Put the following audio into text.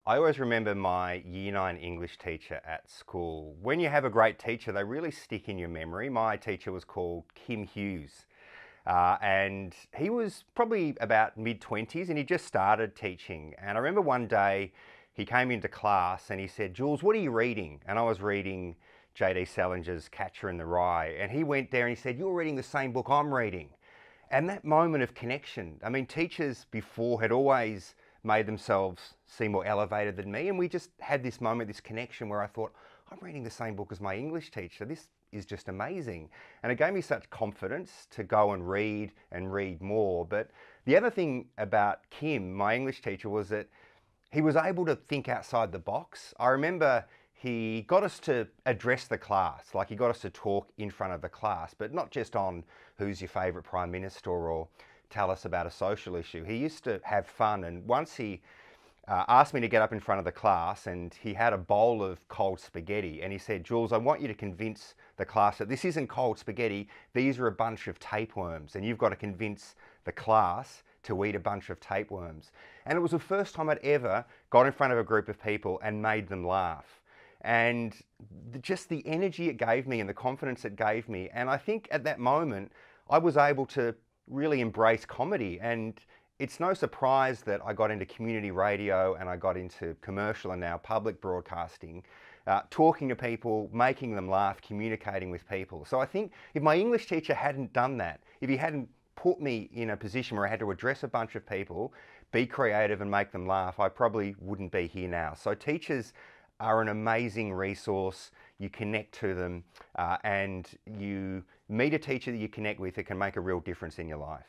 I always remember my Year 9 English teacher at school. When you have a great teacher, they really stick in your memory. My teacher was called Kim Hughes. And he was probably about mid-20s and he just started teaching. And I remember one day he came into class and he said, "Jules, what are you reading?" And I was reading J.D. Salinger's Catcher in the Rye. And he went there and he said, "You're reading the same book I'm reading." And that moment of connection, I mean, teachers before had always made themselves seem more elevated than me. And we just had this moment, this connection where I thought, I'm reading the same book as my English teacher. This is just amazing. And it gave me such confidence to go and read more. But the other thing about Kim, my English teacher, was that he was able to think outside the box. I remember he got us to address the class, like he got us to talk in front of the class, but not just on who's your favourite Prime Minister or tell us about a social issue. He used to have fun, and once he asked me to get up in front of the class and he had a bowl of cold spaghetti and he said, "Jules, I want you to convince the class that this isn't cold spaghetti, these are a bunch of tapeworms and you've got to convince the class to eat a bunch of tapeworms." And it was the first time I'd ever got in front of a group of people and made them laugh. And just the energy it gave me and the confidence it gave me. And I think at that moment, I was able to really embrace comedy. And it's no surprise that I got into community radio and I got into commercial and now public broadcasting, talking to people, making them laugh, communicating with people. So I think if my English teacher hadn't done that, if he hadn't put me in a position where I had to address a bunch of people, be creative and make them laugh, I probably wouldn't be here now. So teachers are an amazing resource. You connect to them and you meet a teacher that you connect with, it can make a real difference in your life.